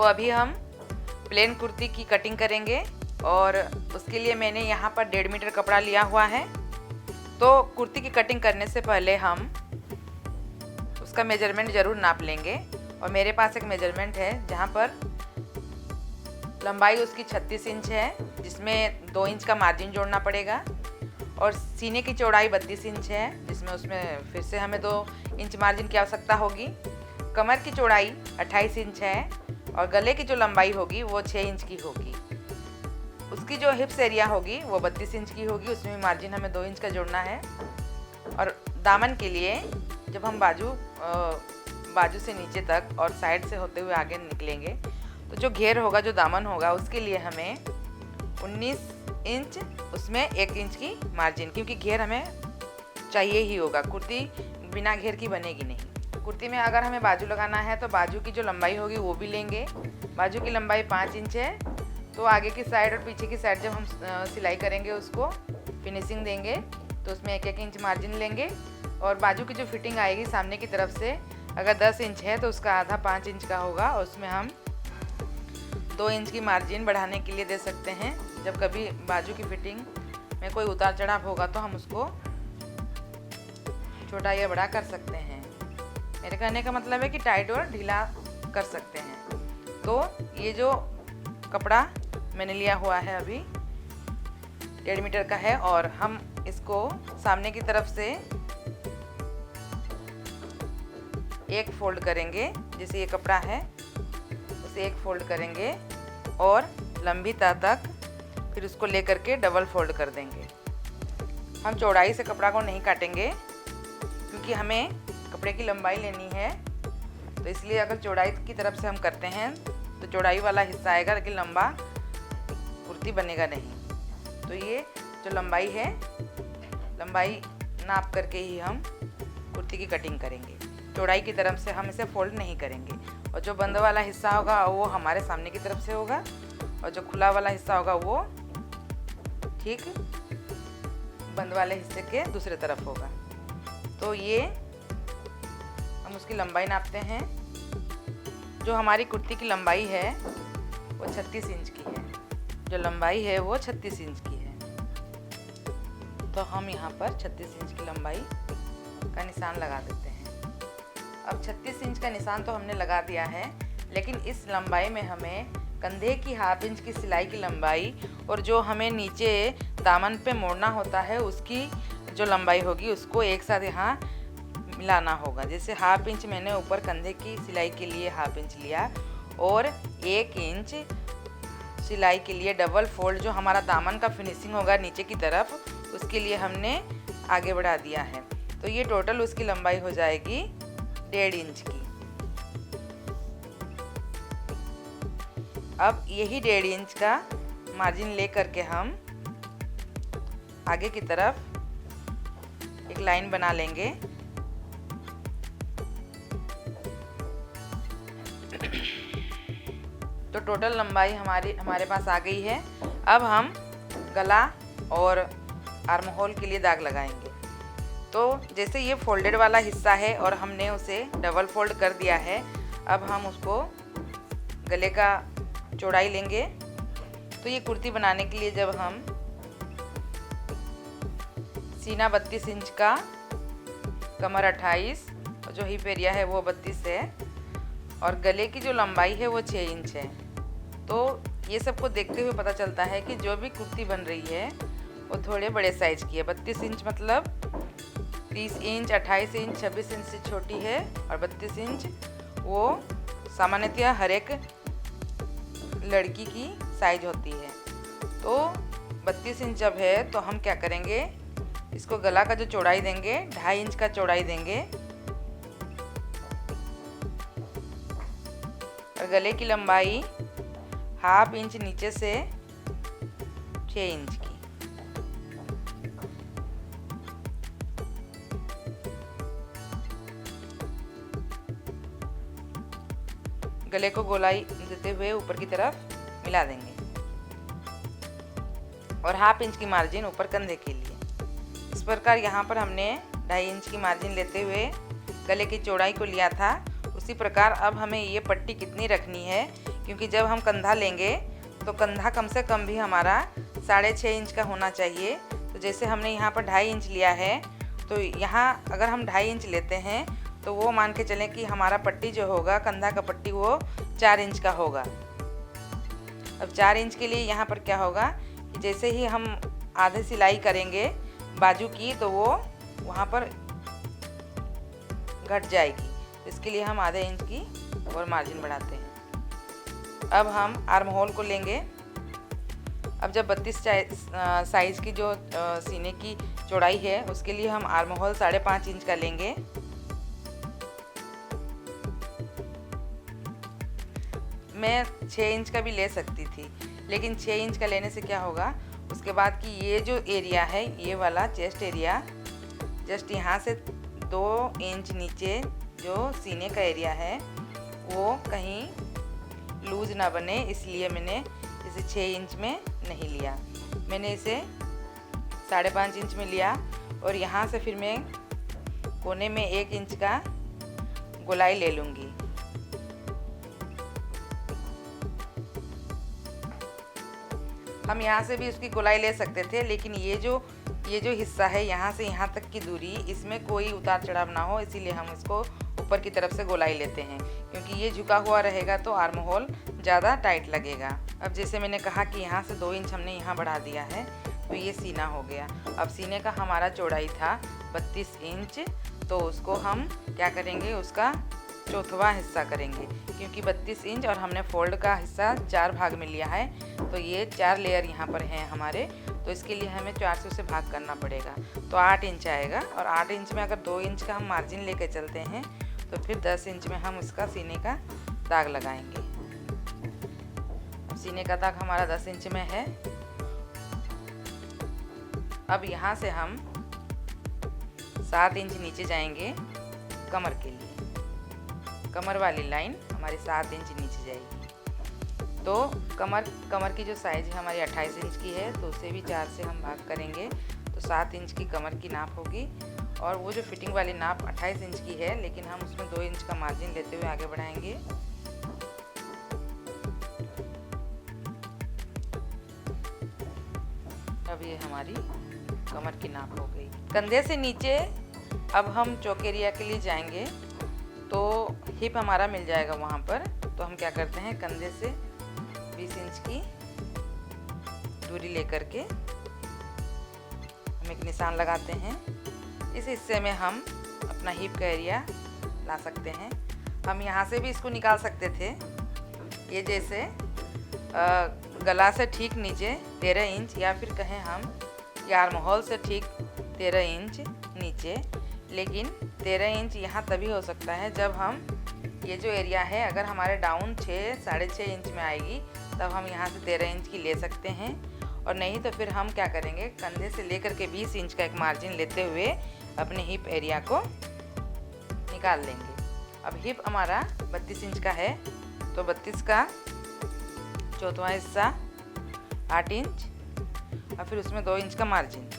तो अभी हम प्लेन कुर्ती की कटिंग करेंगे और उसके लिए मैंने यहाँ पर 1.5 मीटर कपड़ा लिया हुआ है। तो कुर्ती की कटिंग करने से पहले हम उसका मेजरमेंट ज़रूर नाप लेंगे। और मेरे पास एक मेजरमेंट है जहाँ पर लंबाई उसकी 36 इंच है, जिसमें 2 इंच का मार्जिन जोड़ना पड़ेगा। और सीने की चौड़ाई 32 इंच है, जिसमें उसमें फिर से हमें 2 इंच मार्जिन की आवश्यकता होगी। कमर की चौड़ाई 28 इंच है और गले की जो लंबाई होगी वो 6 इंच की होगी। उसकी जो हिप्स एरिया होगी वो 32 इंच की होगी, उसमें भी मार्जिन हमें 2 इंच का जोड़ना है। और दामन के लिए जब हम बाजू से नीचे तक और साइड से होते हुए आगे निकलेंगे तो जो घेर होगा, जो दामन होगा, उसके लिए हमें 19 इंच, उसमें 1 इंच की मार्जिन, क्योंकि घेर हमें चाहिए ही होगा। कुर्ती बिना घेर की बनेगी नहीं। कुर्ती में अगर हमें बाजू लगाना है तो बाजू की जो लंबाई होगी वो भी लेंगे। बाजू की लंबाई 5 इंच है, तो आगे की साइड और पीछे की साइड जब हम सिलाई करेंगे, उसको फिनिशिंग देंगे, तो उसमें 1-1 इंच मार्जिन लेंगे। और बाजू की जो फिटिंग आएगी सामने की तरफ से, अगर 10 इंच है तो उसका आधा 5 इंच का होगा, और उसमें हम 2 इंच की मार्जिन बढ़ाने के लिए दे सकते हैं। जब कभी बाजू की फिटिंग में कोई उतार चढ़ाव होगा तो हम उसको छोटा या बड़ा कर सकते हैं। मेरे कहने का मतलब है कि टाइट और ढीला कर सकते हैं। तो ये जो कपड़ा मैंने लिया हुआ है अभी 1.5 मीटर का है, और हम इसको सामने की तरफ से एक फोल्ड करेंगे। जैसे ये कपड़ा है उसे एक फोल्ड करेंगे और लंबी तह तक फिर उसको लेकर के डबल फोल्ड कर देंगे। हम चौड़ाई से कपड़ा को नहीं काटेंगे, क्योंकि हमें कपड़े की लंबाई लेनी है। तो इसलिए अगर चौड़ाई की तरफ से हम करते हैं तो चौड़ाई वाला हिस्सा आएगा, लेकिन लंबा कुर्ती बनेगा नहीं। तो ये जो लंबाई है, लंबाई नाप करके ही हम कुर्ती की कटिंग करेंगे। चौड़ाई की तरफ से हम इसे फोल्ड नहीं करेंगे। और जो बंद वाला हिस्सा होगा वो हमारे सामने की तरफ से होगा, और जो खुला वाला हिस्सा होगा वो ठीक बंद वाले हिस्से के दूसरे तरफ होगा। तो ये हम उसकी लंबाई नापते हैं। जो हमारी कुर्ती की लंबाई है वो 36 इंच की है। जो लंबाई है वो 36 इंच की है। तो हम यहाँ पर 36 इंच की लंबाई का निशान लगा देते हैं। अब 36 इंच का निशान तो हमने लगा दिया है, लेकिन इस लंबाई में हमें कंधे की 1/2 इंच की सिलाई की लंबाई और जो हमें नीचे दामन पे मोड़ना होता है उसकी जो लंबाई होगी उसको एक साथ यहाँ मिलाना होगा। जैसे 1/2 इंच मैंने ऊपर कंधे की सिलाई के लिए 1/2 इंच लिया, और 1 इंच सिलाई के लिए डबल फोल्ड जो हमारा दामन का फिनिशिंग होगा नीचे की तरफ, उसके लिए हमने आगे बढ़ा दिया है। तो ये टोटल उसकी लंबाई हो जाएगी 1.5 इंच की। अब यही 1.5 इंच का मार्जिन ले करके हम आगे की तरफ एक लाइन बना लेंगे। तो टोटल लंबाई हमारे पास आ गई है। अब हम गला और आर्म होल के लिए दाग लगाएंगे। तो जैसे ये फोल्डेड वाला हिस्सा है और हमने उसे डबल फोल्ड कर दिया है, अब हम उसको गले का चौड़ाई लेंगे। तो ये कुर्ती बनाने के लिए जब हम सीना 32 इंच का, कमर 28 और जो हिप एरिया है वो 32 है, और गले की जो लंबाई है वो 6 इंच है। तो ये सबको देखते हुए पता चलता है कि जो भी कुर्ती बन रही है वो थोड़े बड़े साइज़ की है। 32 इंच मतलब 30 इंच, 28 इंच, 26 इंच से छोटी है, और 32 इंच वो सामान्यतः हर एक लड़की की साइज होती है। तो 32 इंच जब है तो हम क्या करेंगे, इसको गला का जो चौड़ाई देंगे 2.5 इंच का चौड़ाई देंगे, और गले की लंबाई 1/2 इंच नीचे से 6 इंच की। गले को गोलाई देते हुए ऊपर की तरफ मिला देंगे, और 1/2 इंच की मार्जिन ऊपर कंधे के लिए। इस प्रकार यहाँ पर हमने 2.5 इंच की मार्जिन लेते हुए गले की चौड़ाई को लिया था। उसी प्रकार अब हमें ये पट्टी कितनी रखनी है क्योंकि जब हम कंधा लेंगे तो कंधा कम से कम भी हमारा 6.5 इंच का होना चाहिए। तो जैसे हमने यहाँ पर 2.5 इंच लिया है, तो यहाँ अगर हम 2.5 इंच लेते हैं तो वो मान के चलें कि हमारा पट्टी जो होगा, कंधा का पट्टी, वो 4 इंच का होगा। अब 4 इंच के लिए यहाँ पर क्या होगा कि जैसे ही हम आधे सिलाई करेंगे बाजू की, तो वो वहाँ पर घट जाएगी। इसके लिए हम आधे इंच की और मार्जिन बढ़ाते हैं। अब हम आर्म होल को लेंगे। अब जब 32 साइज़ की जो सीने की चौड़ाई है, उसके लिए हम आर्म होल 5.5 इंच का लेंगे। मैं 6 इंच का भी ले सकती थी, लेकिन 6 इंच का लेने से क्या होगा, उसके बाद कि ये जो एरिया है, ये वाला चेस्ट एरिया, जस्ट यहाँ से 2 इंच नीचे जो सीने का एरिया है वो कहीं लूज ना बने, इसलिए मैंने इसे 6 इंच में नहीं लिया। मैंने इसे 5.5 इंच में लिया और यहाँ से फिर मैं कोने में 1 इंच का गोलाई ले लूँगी। हम यहाँ से भी उसकी गोलाई ले सकते थे, लेकिन ये जो हिस्सा है, यहाँ से यहाँ तक की दूरी, इसमें कोई उतार चढ़ाव ना हो, इसीलिए हम इसको ऊपर की तरफ से गोलाई लेते हैं, क्योंकि ये झुका हुआ रहेगा तो आर्म होल ज़्यादा टाइट लगेगा। अब जैसे मैंने कहा कि यहाँ से 2 इंच हमने यहाँ बढ़ा दिया है, तो ये सीना हो गया। अब सीने का हमारा चौड़ाई था 32 इंच, तो उसको हम क्या करेंगे, उसका चौथवा हिस्सा करेंगे, क्योंकि 32 इंच और हमने फोल्ड का हिस्सा 4 भाग में लिया है, तो ये 4 लेयर यहाँ पर हैं हमारे, तो इसके लिए हमें 400 से भाग करना पड़ेगा, तो 8 इंच आएगा। और 8 इंच में अगर 2 इंच का हम मार्जिन लेके चलते हैं, तो फिर 10 इंच में हम इसका सीने का दाग लगाएंगे। सीने का दाग हमारा 10 इंच में है। अब यहाँ से हम 7 इंच नीचे जाएंगे कमर के लिए। कमर वाली लाइन हमारी 7 इंच नीचे जाएगी। तो कमर की जो साइज़ है हमारी 28 इंच की है, तो उसे भी 4 से हम भाग करेंगे, तो 7 इंच की कमर की नाप होगी। और वो जो फिटिंग वाली नाप 28 इंच की है, लेकिन हम उसमें 2 इंच का मार्जिन लेते हुए आगे बढ़ाएंगे। अब ये हमारी कमर की नाप हो गई। कंधे से नीचे अब हम चौक एरिया के लिए जाएंगे, तो हिप हमारा मिल जाएगा वहाँ पर। तो हम क्या करते हैं, कंधे से 20 इंच की दूरी लेकर के हम एक निशान लगाते हैं। इस हिस्से में हम अपना हिप का एरिया ला सकते हैं। हम यहाँ से भी इसको निकाल सकते थे, ये जैसे गला से ठीक नीचे 13 इंच, या फिर कहें हम आर्म होल से ठीक 13 इंच नीचे। लेकिन 13 इंच यहाँ तभी हो सकता है जब हम ये जो एरिया है, अगर हमारे डाउन 6-6.5 इंच में आएगी, तब हम यहाँ से 13 इंच की ले सकते हैं। और नहीं तो फिर हम क्या करेंगे, कंधे से लेकर के 20 इंच का एक मार्जिन लेते हुए अपने हिप एरिया को निकाल लेंगे। अब हिप हमारा 32 इंच का है, तो 32 का चौथा हिस्सा 8 इंच और फिर उसमें 2 इंच का मार्जिन।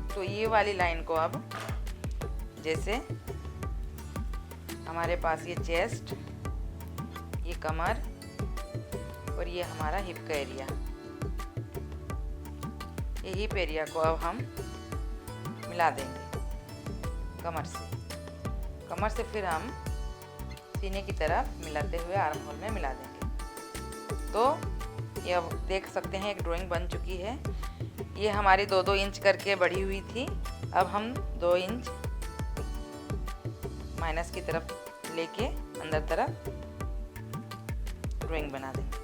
तो ये वाली लाइन को अब जैसे हमारे पास ये चेस्ट, ये कमर और ये हमारा हिप का एरिया, ये हिप एरिया को अब हम मिला देंगे कमर से फिर हम सीने की तरफ मिलाते हुए आर्म होल में मिला देंगे। तो ये अब देख सकते हैं एक ड्राइंग बन चुकी है। ये हमारी 2-2 इंच करके बढ़ी हुई थी, अब हम 2 इंच माइनस की तरफ लेके अंदर तरफ ड्राइंग बना देंगे।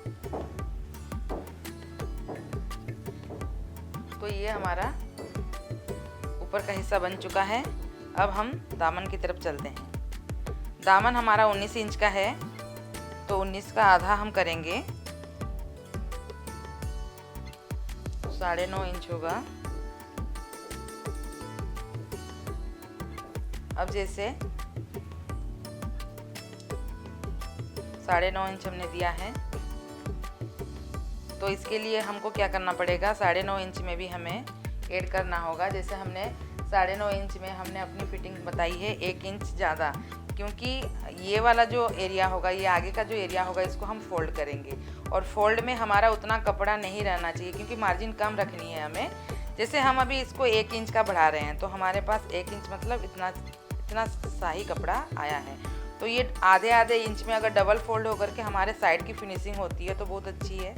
तो ये हमारा ऊपर का हिस्सा बन चुका है। अब हम दामन की तरफ चलते हैं। दामन हमारा 19 इंच का है, तो 19 का आधा हम करेंगे, 9.5 इंच होगा। अब जैसे 9.5 इंच हमने दिया है, तो इसके लिए हमको क्या करना पड़ेगा, 9.5 इंच में भी हमें ऐड करना होगा। जैसे हमने 9.5 इंच में हमने अपनी फिटिंग बताई है 1 इंच ज़्यादा, क्योंकि ये वाला जो एरिया होगा, ये आगे का जो एरिया होगा, इसको हम फोल्ड करेंगे और फोल्ड में हमारा उतना कपड़ा नहीं रहना चाहिए क्योंकि मार्जिन कम रखनी है हमें। जैसे हम अभी इसको 1 इंच का बढ़ा रहे हैं तो हमारे पास 1 इंच मतलब इतना सा ही कपड़ा आया है। तो ये आधे इंच में अगर डबल फोल्ड होकर के हमारे साइड की फिनिशिंग होती है तो बहुत अच्छी है,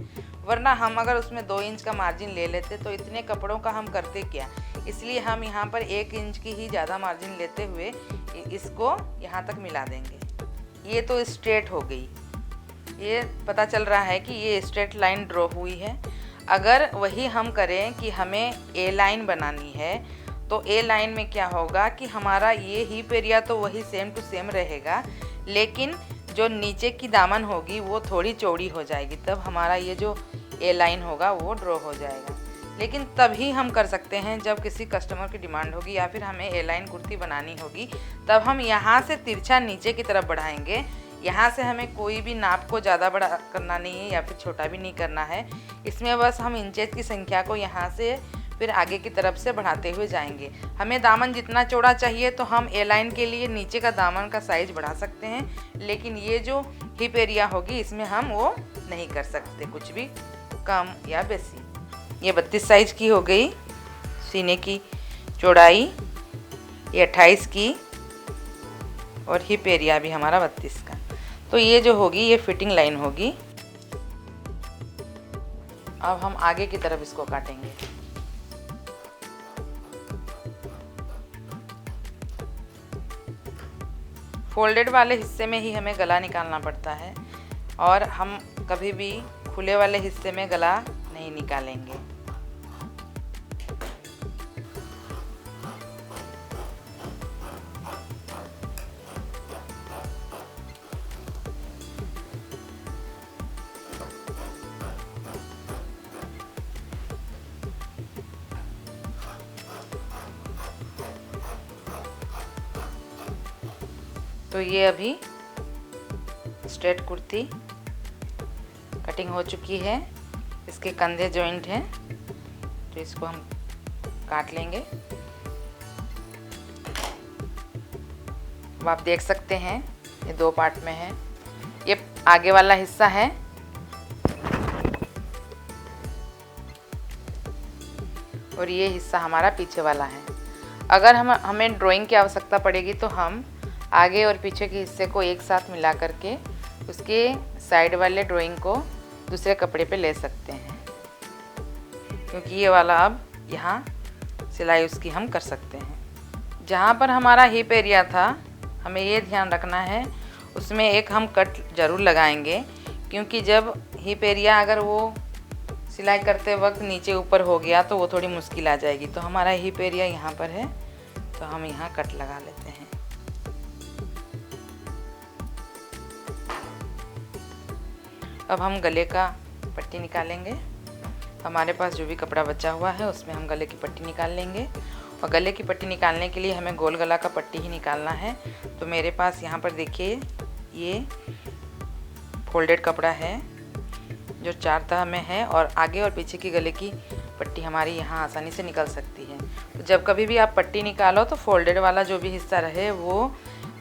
वरना हम अगर उसमें 2 इंच का मार्जिन ले लेते तो इतने कपड़ों का हम करते क्या। इसलिए हम यहाँ पर 1 इंच की ही ज़्यादा मार्जिन लेते हुए इसको यहाँ तक मिला देंगे। ये तो स्ट्रेट हो गई, ये पता चल रहा है कि ये स्ट्रेट लाइन ड्रॉ हुई है। अगर वही हम करें कि हमें ए लाइन बनानी है तो ए लाइन में क्या होगा कि हमारा ये हिप एरिया तो वही सेम टू सेम रहेगा, लेकिन जो नीचे की दामन होगी वो थोड़ी चौड़ी हो जाएगी, तब हमारा ये जो ए लाइन होगा वो ड्रॉ हो जाएगा। लेकिन तभी हम कर सकते हैं जब किसी कस्टमर की डिमांड होगी या फिर हमें ए लाइन कुर्ती बनानी होगी, तब हम यहाँ से तिरछा नीचे की तरफ बढ़ाएंगे। यहाँ से हमें कोई भी नाप को ज़्यादा बड़ा करना नहीं है या फिर छोटा भी नहीं करना है, इसमें बस हम इंचेस की संख्या को यहाँ से फिर आगे की तरफ से बढ़ाते हुए जाएंगे। हमें दामन जितना चौड़ा चाहिए तो हम ए लाइन के लिए नीचे का दामन का साइज बढ़ा सकते हैं, लेकिन ये जो हिप एरिया होगी इसमें हम वो नहीं कर सकते कुछ भी कम या बेसी। ये 32 साइज की हो गई सीने की चौड़ाई, ये 28 की और हिप एरिया भी हमारा 32 का। तो ये जो होगी ये फिटिंग लाइन होगी। अब हम आगे की तरफ इसको काटेंगे। फोल्डेड वाले हिस्से में ही हमें गला निकालना पड़ता है और हम कभी भी खुले वाले हिस्से में गला नहीं निकालेंगे। तो ये अभी स्ट्रेट कुर्ती कटिंग हो चुकी है। इसके कंधे जॉइंट हैं तो इसको हम काट लेंगे। अब आप देख सकते हैं ये 2 पार्ट में है। ये आगे वाला हिस्सा है और ये हिस्सा हमारा पीछे वाला है। अगर हमें ड्राइंग की आवश्यकता पड़ेगी तो हम आगे और पीछे के हिस्से को एक साथ मिला करके उसके साइड वाले ड्राइंग को दूसरे कपड़े पे ले सकते हैं, क्योंकि ये वाला अब यहाँ सिलाई उसकी हम कर सकते हैं। जहाँ पर हमारा हिप एरिया था हमें ये ध्यान रखना है उसमें एक हम कट ज़रूर लगाएंगे, क्योंकि जब हिप एरिया अगर वो सिलाई करते वक्त नीचे ऊपर हो गया तो वो थोड़ी मुश्किल आ जाएगी। तो हमारा हिप एरिया यहाँ पर है तो हम यहाँ कट लगा लेते हैं। अब हम गले का पट्टी निकालेंगे। हमारे पास जो भी कपड़ा बचा हुआ है उसमें हम गले की पट्टी निकाल लेंगे और गले की पट्टी निकालने के लिए हमें गोल गला का पट्टी ही निकालना है। तो मेरे पास यहाँ पर देखिए ये फोल्डेड कपड़ा है जो 4 तह में है और आगे और पीछे की गले की पट्टी हमारी यहाँ आसानी से निकल सकती है। तो जब कभी भी आप पट्टी निकालो तो फोल्डेड वाला जो भी हिस्सा रहे वो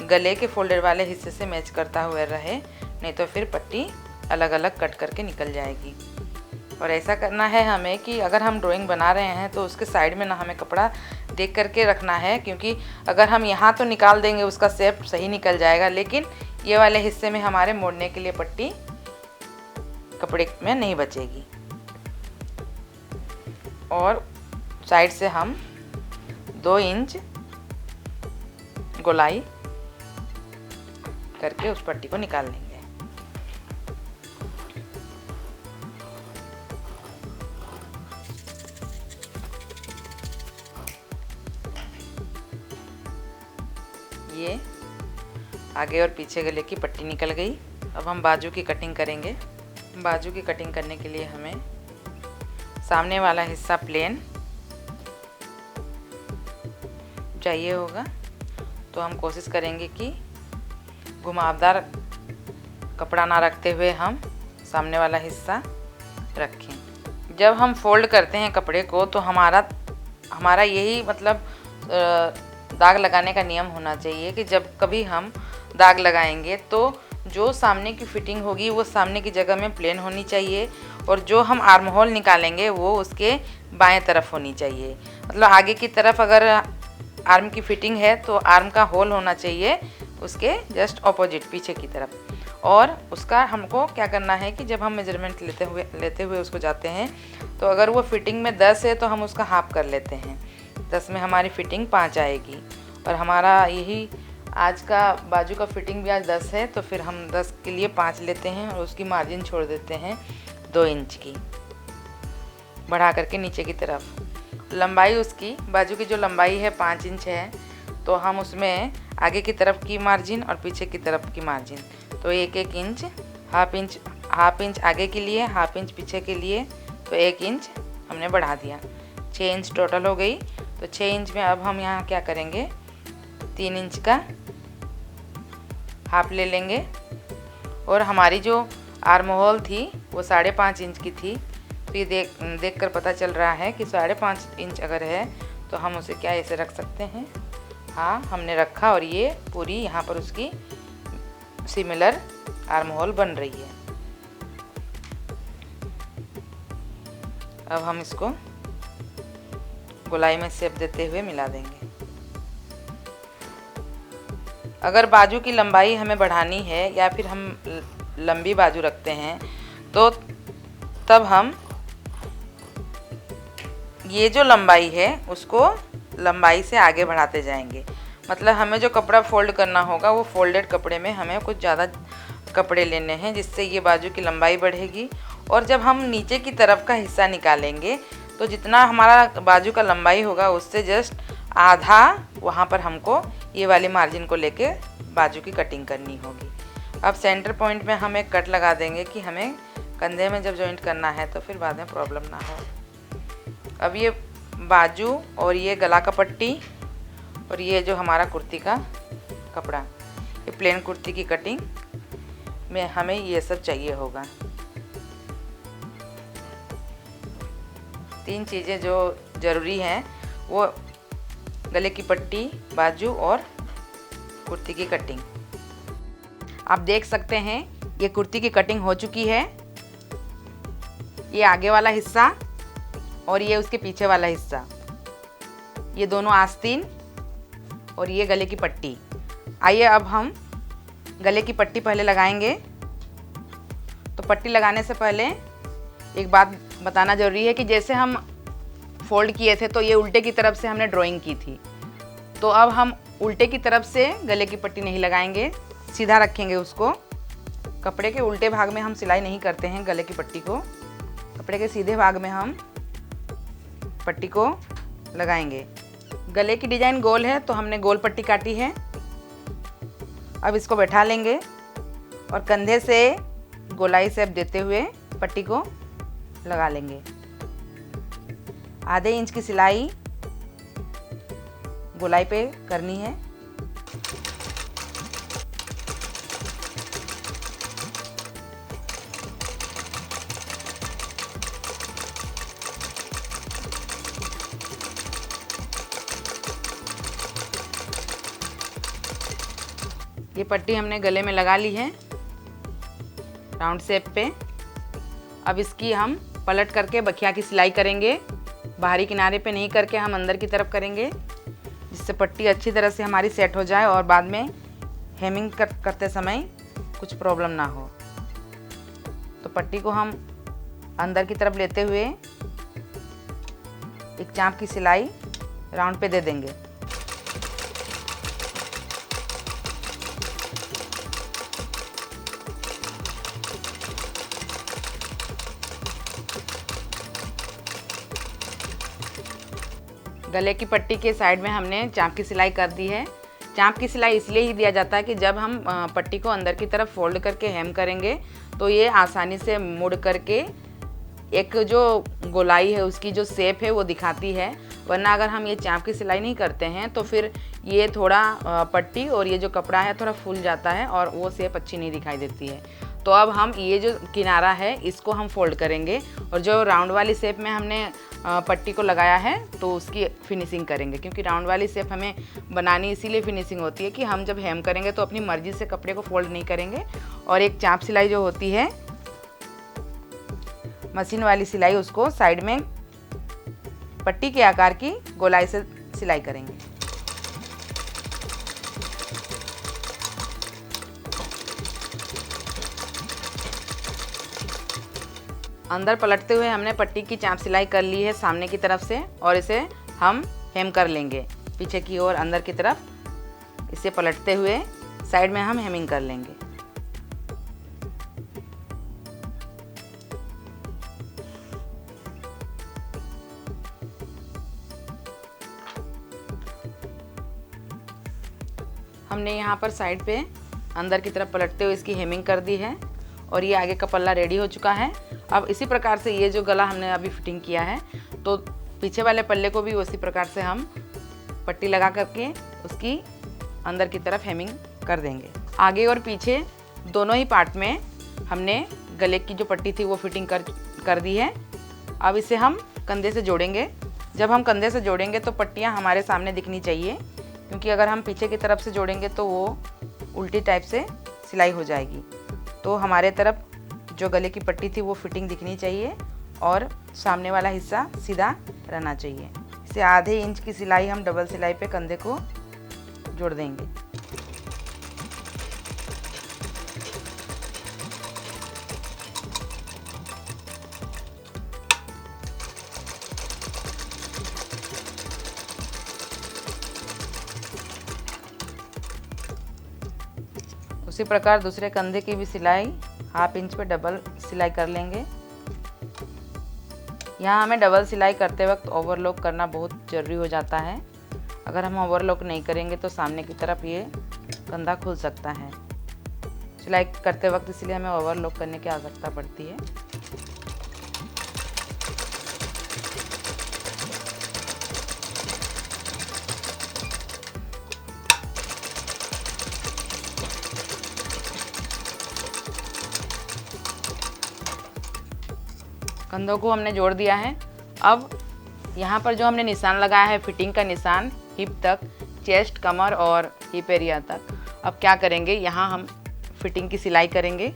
गले के फोल्डेड वाले हिस्से से मैच करता हुआ रहे, नहीं तो फिर पट्टी अलग अलग कट करके निकल जाएगी। और ऐसा करना है हमें कि अगर हम ड्राइंग बना रहे हैं तो उसके साइड में ना हमें कपड़ा देख करके रखना है, क्योंकि अगर हम यहाँ तो निकाल देंगे उसका शेप सही निकल जाएगा, लेकिन ये वाले हिस्से में हमारे मोड़ने के लिए पट्टी कपड़े में नहीं बचेगी। और साइड से हम 2 इंच गोलाई करके उस पट्टी को निकाल लेंगे। ये आगे और पीछे गले की पट्टी निकल गई। अब हम बाजू की कटिंग करेंगे। बाजू की कटिंग करने के लिए हमें सामने वाला हिस्सा प्लेन चाहिए होगा, तो हम कोशिश करेंगे कि घुमावदार कपड़ा ना रखते हुए हम सामने वाला हिस्सा रखें। जब हम फोल्ड करते हैं कपड़े को तो हमारा यही मतलब दाग लगाने का नियम होना चाहिए कि जब कभी हम दाग लगाएंगे तो जो सामने की फिटिंग होगी वो सामने की जगह में प्लेन होनी चाहिए, और जो हम आर्म होल निकालेंगे वो उसके बाएं तरफ होनी चाहिए। मतलब आगे की तरफ अगर आर्म की फिटिंग है तो आर्म का होल होना चाहिए उसके जस्ट ऑपोजिट पीछे की तरफ। और उसका हमको क्या करना है कि जब हम मेजरमेंट लेते हुए उसको जाते हैं तो अगर वो फिटिंग में 10 है तो हम उसका हाफ कर लेते हैं। 10 में हमारी फिटिंग 5 आएगी, और हमारा यही आज का बाजू का फिटिंग भी आज 10 है, तो फिर हम 10 के लिए 5 लेते हैं और उसकी मार्जिन छोड़ देते हैं 2 इंच की, बढ़ा करके नीचे की तरफ। लंबाई उसकी बाजू की जो लंबाई है 5 इंच है, तो हम उसमें आगे की तरफ की मार्जिन और पीछे की तरफ की मार्जिन तो 1-1 इंच, हाफ इंच आगे के लिए, हाफ इंच पीछे के लिए, तो 1 इंच हमने बढ़ा दिया। 6 इंच टोटल हो गई। तो 6 इंच में अब हम यहाँ क्या करेंगे, 3 इंच का हाफ ले लेंगे, और हमारी जो आर्म होल थी वो 5.5 इंच की थी। तो ये देख कर पता चल रहा है कि 5.5 इंच अगर है तो हम उसे क्या ऐसे रख सकते हैं। हाँ, हमने रखा, और ये पूरी यहाँ पर उसकी सिमिलर आर्म होल बन रही है। अब हम इसको गोलाई में शेप देते हुए मिला देंगे। अगर बाजू की लंबाई हमें बढ़ानी है या फिर हम लंबी बाजू रखते हैं तो तब हम ये जो लंबाई है उसको लंबाई से आगे बढ़ाते जाएंगे। मतलब हमें जो कपड़ा फोल्ड करना होगा वो फोल्डेड कपड़े में हमें कुछ ज़्यादा कपड़े लेने हैं, जिससे ये बाजू की लंबाई बढ़ेगी। और जब हम नीचे की तरफ का हिस्सा निकालेंगे तो जितना हमारा बाजू का लंबाई होगा उससे जस्ट आधा वहाँ पर हमको ये वाली मार्जिन को लेके बाजू की कटिंग करनी होगी। अब सेंटर पॉइंट में हम एक कट लगा देंगे कि हमें कंधे में जब जॉइंट करना है तो फिर बाद में प्रॉब्लम ना हो। अब ये बाजू और ये गला का पट्टी और ये जो हमारा कुर्ती का कपड़ा, ये प्लेन कुर्ती की कटिंग में हमें ये सब चाहिए होगा। 3 चीज़ें जो ज़रूरी हैं वो गले की पट्टी, बाजू और कुर्ती की कटिंग। आप देख सकते हैं ये कुर्ती की कटिंग हो चुकी है। ये आगे वाला हिस्सा और ये उसके पीछे वाला हिस्सा, ये दोनों आस्तीन और ये गले की पट्टी। आइए अब हम गले की पट्टी पहले लगाएंगे। तो पट्टी लगाने से पहले एक बात बताना ज़रूरी है कि जैसे हम फोल्ड किए थे तो ये उल्टे की तरफ से हमने ड्राइंग की थी, तो अब हम उल्टे की तरफ से गले की पट्टी नहीं लगाएंगे, सीधा रखेंगे उसको। कपड़े के उल्टे भाग में हम सिलाई नहीं करते हैं गले की पट्टी को, कपड़े के सीधे भाग में हम पट्टी को लगाएंगे। गले की डिज़ाइन गोल है तो हमने गोल पट्टी काटी है। अब इसको बैठा लेंगे और कंधे से गोलाई शेप देते हुए पट्टी को लगा लेंगे। आधे इंच की सिलाई गोलाई पे करनी है। ये पट्टी हमने गले में लगा ली है राउंड शेप पे। अब इसकी हम पलट करके बखिया की सिलाई करेंगे। बाहरी किनारे पे नहीं करके हम अंदर की तरफ करेंगे, जिससे पट्टी अच्छी तरह से हमारी सेट हो जाए और बाद में हेमिंग करते समय कुछ प्रॉब्लम ना हो। तो पट्टी को हम अंदर की तरफ लेते हुए एक चाँप की सिलाई राउंड पे दे देंगे। गले की पट्टी के साइड में हमने चाँप की सिलाई कर दी है। चाँप की सिलाई इसलिए ही दिया जाता है कि जब हम पट्टी को अंदर की तरफ फोल्ड करके हेम करेंगे तो ये आसानी से मुड़ करके एक जो गोलाई है उसकी जो शेप है वो दिखाती है। वरना अगर हम ये चाँप की सिलाई नहीं करते हैं तो फिर ये थोड़ा पट्टी और ये जो कपड़ा है थोड़ा फूल जाता है और वो शेप अच्छी नहीं दिखाई देती है। तो अब हम ये जो किनारा है इसको हम फोल्ड करेंगे और जो राउंड वाली शेप में हमने पट्टी को लगाया है तो उसकी फिनिशिंग करेंगे, क्योंकि राउंड वाली शेप हमें बनानी इसीलिए फिनिशिंग होती है कि हम जब हेम करेंगे तो अपनी मर्जी से कपड़े को फोल्ड नहीं करेंगे। और एक चाप सिलाई जो होती है मशीन वाली सिलाई, उसको साइड में पट्टी के आकार की गोलाई से सिलाई करेंगे। अंदर पलटते हुए हमने पट्टी की चाप सिलाई कर ली है सामने की तरफ से, और इसे हम हेम कर लेंगे पीछे की ओर अंदर की तरफ। इसे पलटते हुए साइड में हम हेमिंग कर लेंगे। हमने यहाँ पर साइड पे अंदर की तरफ पलटते हुए इसकी हेमिंग कर दी है और ये आगे का पल्ला रेडी हो चुका है। अब इसी प्रकार से ये जो गला हमने अभी फिटिंग किया है तो पीछे वाले पल्ले को भी उसी प्रकार से हम पट्टी लगा करके उसकी अंदर की तरफ हेमिंग कर देंगे। आगे और पीछे दोनों ही पार्ट में हमने गले की जो पट्टी थी वो फिटिंग कर दी है। अब इसे हम कंधे से जोड़ेंगे। जब हम कंधे से जोड़ेंगे तो पट्टियाँ हमारे सामने दिखनी चाहिए, क्योंकि अगर हम पीछे की तरफ से जोड़ेंगे तो वो उल्टी टाइप से सिलाई हो जाएगी। तो हमारे तरफ जो गले की पट्टी थी वो फिटिंग दिखनी चाहिए और सामने वाला हिस्सा सीधा रहना चाहिए। इसे आधे इंच की सिलाई हम डबल सिलाई पे कंधे को जोड़ देंगे। उसी प्रकार दूसरे कंधे की भी सिलाई हाफ इंच पे डबल सिलाई कर लेंगे। यहाँ हमें डबल सिलाई करते वक्त ओवरलॉक करना बहुत ज़रूरी हो जाता है। अगर हम ओवरलॉक नहीं करेंगे तो सामने की तरफ ये कंधा खुल सकता है सिलाई करते वक्त, इसलिए हमें ओवरलॉक करने की आवश्यकता पड़ती है। कंधों को हमने जोड़ दिया है। अब यहाँ पर जो हमने निशान लगाया है फिटिंग का निशान हिप तक, चेस्ट, कमर और हिप एरिया तक, अब क्या करेंगे, यहाँ हम फिटिंग की सिलाई करेंगे।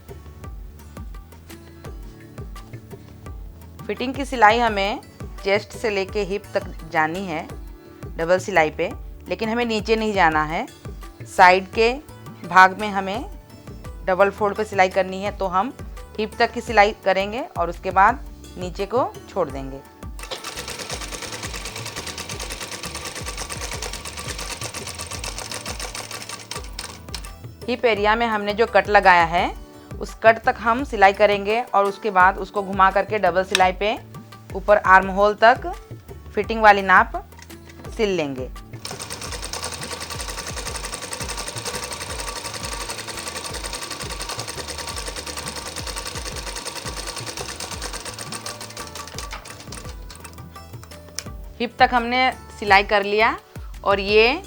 फिटिंग की सिलाई हमें चेस्ट से लेके हिप तक जानी है डबल सिलाई पे, लेकिन हमें नीचे नहीं जाना है। साइड के भाग में हमें डबल फोल्ड पे सिलाई करनी है, तो हम हिप तक की सिलाई करेंगे और उसके बाद नीचे को छोड़ देंगे। हिप एरिया में हमने जो कट लगाया है उस कट तक हम सिलाई करेंगे और उसके बाद उसको घुमा करके डबल सिलाई पे ऊपर आर्म होल तक फिटिंग वाली नाप सिल लेंगे। हिप तक हमने सिलाई कर लिया और ये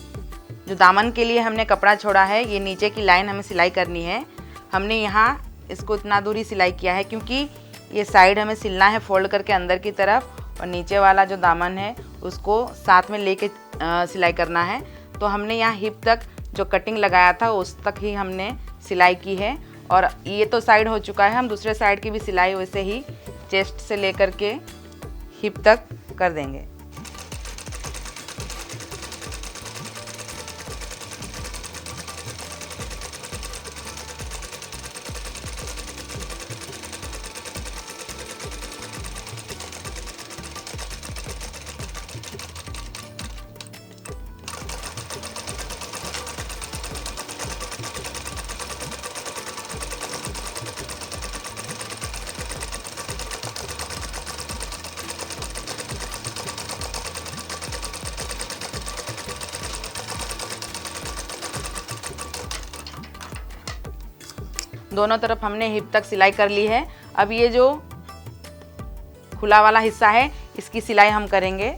जो दामन के लिए हमने कपड़ा छोड़ा है, ये नीचे की लाइन हमें सिलाई करनी है। हमने यहाँ इसको इतना दूरी सिलाई किया है क्योंकि ये साइड हमें सिलना है फोल्ड करके अंदर की तरफ, और नीचे वाला जो दामन है उसको साथ में लेके सिलाई करना है। तो हमने यहाँ हिप तक जो कटिंग लगाया था उस तक ही हमने सिलाई की है। और ये तो साइड हो चुका है, हम दूसरे साइड की भी सिलाई वैसे ही चेस्ट से लेकर के हिप तक कर देंगे। दोनों तरफ हमने हिप तक सिलाई कर ली है। अब ये जो खुला वाला हिस्सा है इसकी सिलाई हम करेंगे।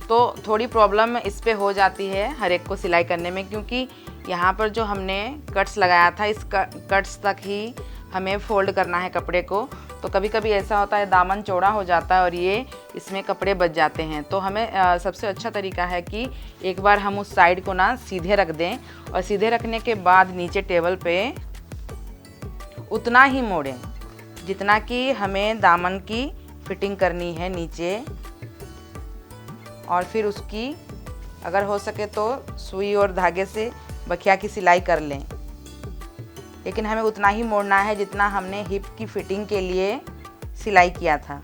तो थोड़ी प्रॉब्लम इस पे हो जाती है हर एक को सिलाई करने में, क्योंकि यहाँ पर जो हमने कट्स लगाया था इस कट्स तक ही हमें फोल्ड करना है कपड़े को। तो कभी कभी ऐसा होता है दामन चौड़ा हो जाता है और ये इसमें कपड़े बच जाते हैं। तो हमें सबसे अच्छा तरीका है कि एक बार हम उस साइड को ना सीधे रख दें और सीधे रखने के बाद नीचे टेबल पे उतना ही मोड़ें जितना कि हमें दामन की फिटिंग करनी है नीचे। और फिर उसकी अगर हो सके तो सुई और धागे से बखिया की सिलाई कर लें, लेकिन हमें उतना ही मोड़ना है जितना हमने हिप की फिटिंग के लिए सिलाई किया था।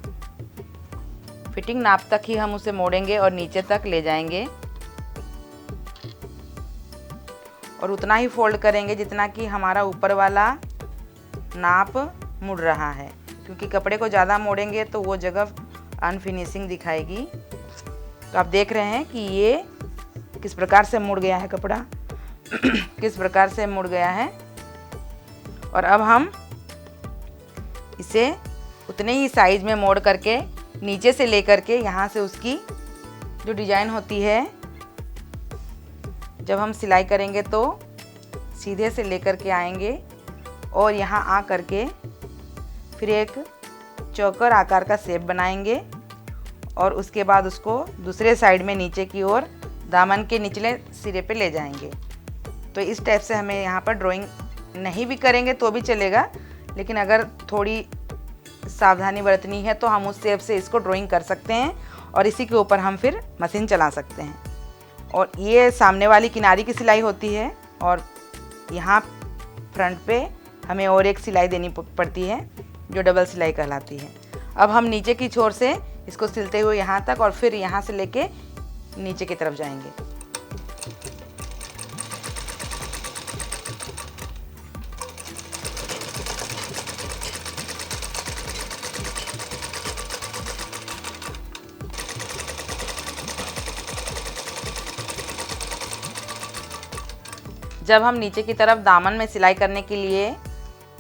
फिटिंग नाप तक ही हम उसे मोड़ेंगे और नीचे तक ले जाएंगे और उतना ही फोल्ड करेंगे जितना कि हमारा ऊपर वाला नाप मुड़ रहा है, क्योंकि कपड़े को ज़्यादा मोड़ेंगे तो वो जगह अनफिनिशिंग दिखाएगी। तो आप देख रहे हैं कि ये किस प्रकार से मुड़ गया है कपड़ा किस प्रकार से मुड़ गया है। और अब हम इसे उतने ही साइज में मोड़ करके नीचे से लेकर के यहाँ से उसकी जो डिज़ाइन होती है जब हम सिलाई करेंगे तो सीधे से लेकर के आएंगे और यहाँ आ करके फिर एक चौकर आकार का शेप बनाएंगे और उसके बाद उसको दूसरे साइड में नीचे की ओर दामन के निचले सिरे पे ले जाएंगे। तो इस टाइप से हमें यहाँ पर ड्राइंग नहीं भी करेंगे तो भी चलेगा, लेकिन अगर थोड़ी सावधानी बरतनी है तो हम उस शेप से इसको ड्राइंग कर सकते हैं और इसी के ऊपर हम फिर मशीन चला सकते हैं। और ये सामने वाली किनारी की सिलाई होती है और यहाँ फ्रंट पे हमें और एक सिलाई देनी पड़ती है जो डबल सिलाई कहलाती है। अब हम नीचे की छोर से इसको सिलते हुए यहाँ तक और फिर यहाँ से लेके नीचे की तरफ जाएंगे। जब हम नीचे की तरफ दामन में सिलाई करने के लिए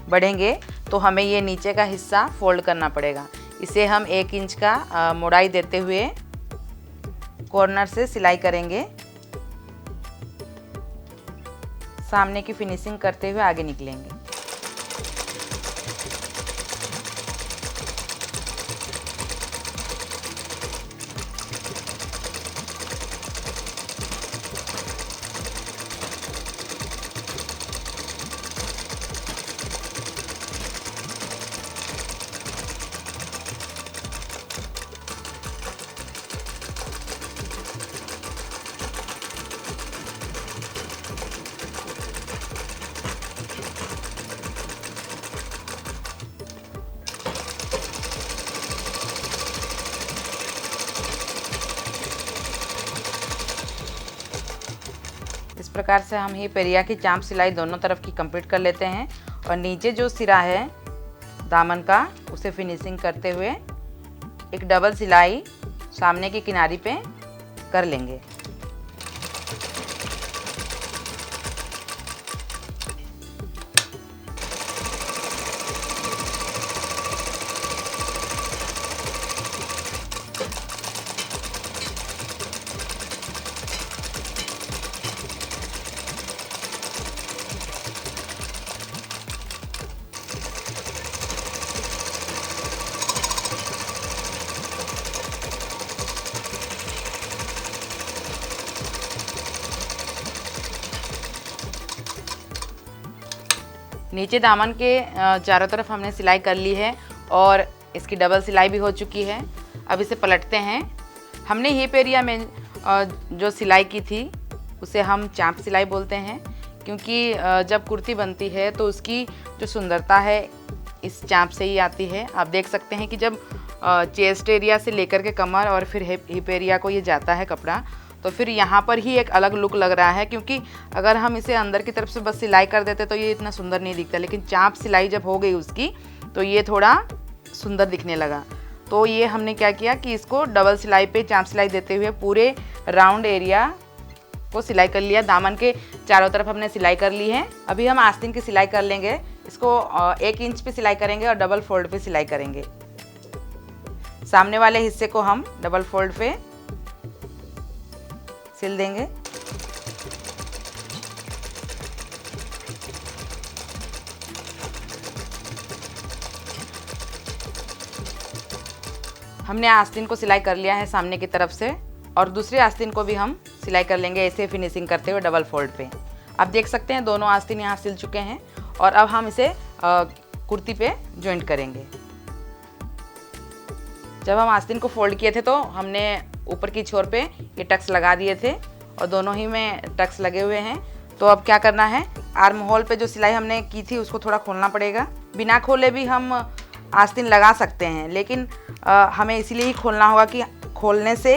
बढ़ेंगे तो हमें ये नीचे का हिस्सा फोल्ड करना पड़ेगा। इसे हम 1 इंच का मोड़ाई देते हुए कॉर्नर से सिलाई करेंगे, सामने की फिनिशिंग करते हुए आगे निकलेंगे। इस प्रकार से हम ये पेरिया की चांप सिलाई दोनों तरफ की कंप्लीट कर लेते हैं और नीचे जो सिरा है दामन का उसे फिनिशिंग करते हुए एक डबल सिलाई सामने की किनारी पे कर लेंगे। नीचे दामन के चारों तरफ हमने सिलाई कर ली है और इसकी डबल सिलाई भी हो चुकी है। अब इसे पलटते हैं। हमने हिप एरिया में जो सिलाई की थी उसे हम चांप सिलाई बोलते हैं, क्योंकि जब कुर्ती बनती है तो उसकी जो सुंदरता है इस चांप से ही आती है। आप देख सकते हैं कि जब चेस्ट एरिया से लेकर के कमर और फिर हिप एरिया को ये जाता है कपड़ा, तो फिर यहाँ पर ही एक अलग लुक लग रहा है, क्योंकि अगर हम इसे अंदर की तरफ से बस सिलाई कर देते तो ये इतना सुंदर नहीं दिखता, लेकिन चांप सिलाई जब हो गई उसकी तो ये थोड़ा सुंदर दिखने लगा। तो ये हमने क्या किया कि इसको डबल सिलाई पे चांप सिलाई देते हुए पूरे राउंड एरिया को सिलाई कर लिया। दामन के चारों तरफ हमने सिलाई कर ली है। अभी हम आस्तीन की सिलाई कर लेंगे। इसको 1 इंच पे सिलाई करेंगे और डबल फोल्ड पे सिलाई करेंगे। सामने वाले हिस्से को हम डबल फोल्ड पे सिल देंगे। हमने आस्तीन को सिलाई कर लिया है सामने की तरफ से, और दूसरी आस्तीन को भी हम सिलाई कर लेंगे ऐसे फिनिशिंग करते हुए डबल फोल्ड पे। आप देख सकते हैं दोनों आस्तीन यहाँ सिल चुके हैं, और अब हम इसे कुर्ती पे जॉइंट करेंगे। जब हम आस्तीन को फोल्ड किए थे तो हमने ऊपर की छोर पे ये टक्स लगा दिए थे, और दोनों ही में टक्स लगे हुए हैं। तो अब क्या करना है, आर्म होल पे जो सिलाई हमने की थी उसको थोड़ा खोलना पड़ेगा। बिना खोले भी हम आस्तीन लगा सकते हैं, लेकिन हमें इसीलिए ही खोलना होगा कि खोलने से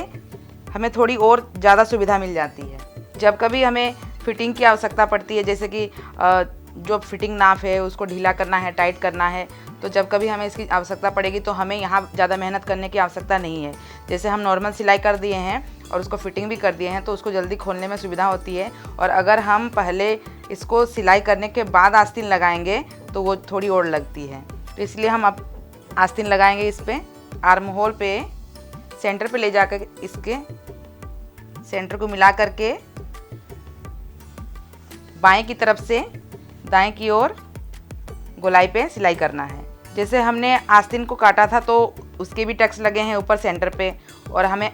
हमें थोड़ी और ज़्यादा सुविधा मिल जाती है। जब कभी हमें फिटिंग की आवश्यकता पड़ती है, जैसे कि जो फिटिंग नाप है उसको ढीला करना है, टाइट करना है, तो जब कभी हमें इसकी आवश्यकता पड़ेगी तो हमें यहाँ ज़्यादा मेहनत करने की आवश्यकता नहीं है। जैसे हम नॉर्मल सिलाई कर दिए हैं और उसको फिटिंग भी कर दिए हैं, तो उसको जल्दी खोलने में सुविधा होती है। और अगर हम पहले इसको सिलाई करने के बाद आस्तीन लगाएंगे तो वो थोड़ी और लगती है। तो इसलिए हम अब आस्तीन लगाएंगे इस पर, आर्म होल पे सेंटर पे ले जाकर इसके सेंटर को मिला करके बाएं की तरफ से दाएं की ओर गोलाई पे सिलाई करना है। जैसे हमने आस्तीन को काटा था तो उसके भी टक्स लगे हैं ऊपर सेंटर पे, और हमें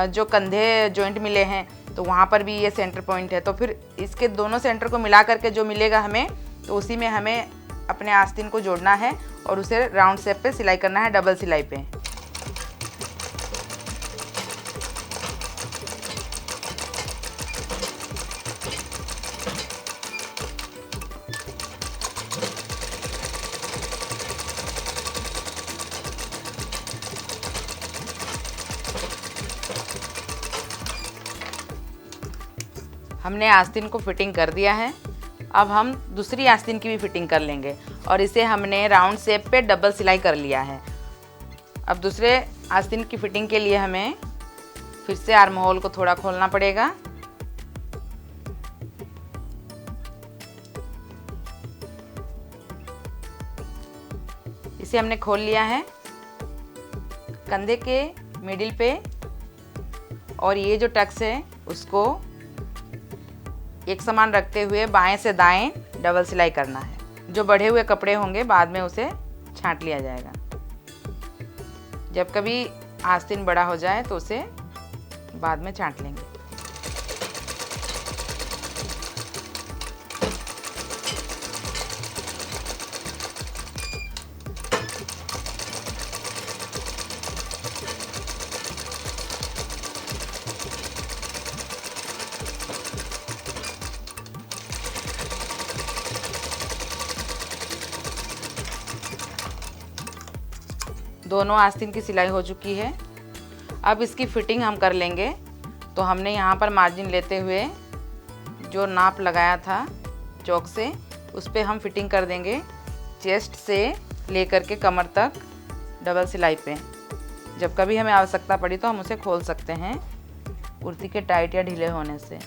जो कंधे जॉइंट मिले हैं तो वहाँ पर भी ये सेंटर पॉइंट है। तो फिर इसके दोनों सेंटर को मिला करके जो मिलेगा हमें, तो उसी में हमें अपने आस्तीन को जोड़ना है और उसे राउंड शेप पे सिलाई करना है, डबल सिलाई पे। हमने आस्तीन को फिटिंग कर दिया है। अब हम दूसरी आस्तीन की भी फिटिंग कर लेंगे, और इसे हमने राउंड शेप पे डबल सिलाई कर लिया है। अब दूसरे आस्तीन की फिटिंग के लिए हमें फिर से आर्म होल को थोड़ा खोलना पड़ेगा। इसे हमने खोल लिया है। कंधे के मिडिल पे और ये जो टक्स है उसको एक समान रखते हुए बाएं से दाएं डबल सिलाई करना है। जो बढ़े हुए कपड़े होंगे बाद में उसे छांट लिया जाएगा। जब कभी आस्तीन बड़ा हो जाए तो उसे बाद में छांट लेंगे। दोनों आस्तीन की सिलाई हो चुकी है। अब इसकी फिटिंग हम कर लेंगे। तो हमने यहाँ पर मार्जिन लेते हुए जो नाप लगाया था चौक से, उस पर हम फिटिंग कर देंगे चेस्ट से लेकर के कमर तक डबल सिलाई पे। जब कभी हमें आवश्यकता पड़ी तो हम उसे खोल सकते हैं कुर्ती के टाइट या ढीले होने से।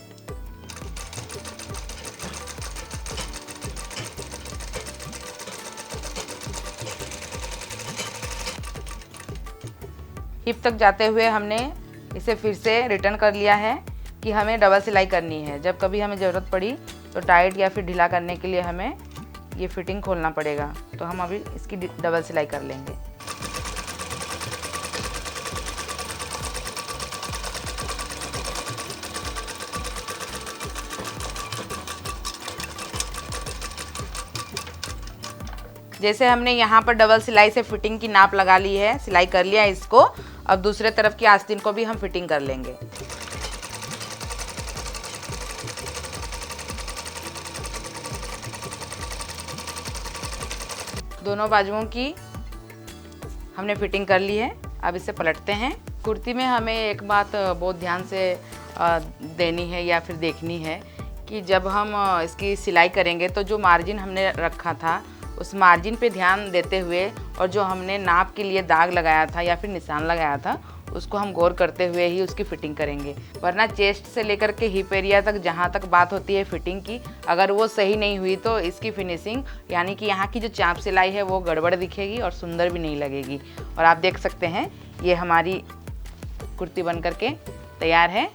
हिप तक जाते हुए हमने इसे फिर से रिटर्न कर लिया है कि हमें डबल सिलाई करनी है। जब कभी हमें ज़रूरत पड़ी तो टाइट या फिर ढीला करने के लिए हमें ये फिटिंग खोलना पड़ेगा। तो हम अभी इसकी डबल सिलाई कर लेंगे। जैसे हमने यहाँ पर डबल सिलाई से फिटिंग की नाप लगा ली है, सिलाई कर लिया इसको। अब दूसरे तरफ की आस्तीन को भी हम फिटिंग कर लेंगे। दोनों बाजुओं की हमने फिटिंग कर ली है। अब इसे पलटते हैं। कुर्ती में हमें एक बात बहुत ध्यान से देनी है या फिर देखनी है कि जब हम इसकी सिलाई करेंगे तो जो मार्जिन हमने रखा था उस मार्जिन पे ध्यान देते हुए, और जो हमने नाप के लिए दाग लगाया था या फिर निशान लगाया था उसको हम गौर करते हुए ही उसकी फ़िटिंग करेंगे। वरना चेस्ट से लेकर के हिप एरिया तक जहाँ तक बात होती है फ़िटिंग की, अगर वो सही नहीं हुई तो इसकी फिनिशिंग यानी कि यहाँ की जो चाप सिलाई है वो गड़बड़ दिखेगी और सुंदर भी नहीं लगेगी। और आप देख सकते हैं ये हमारी कुर्ती बन करके तैयार है।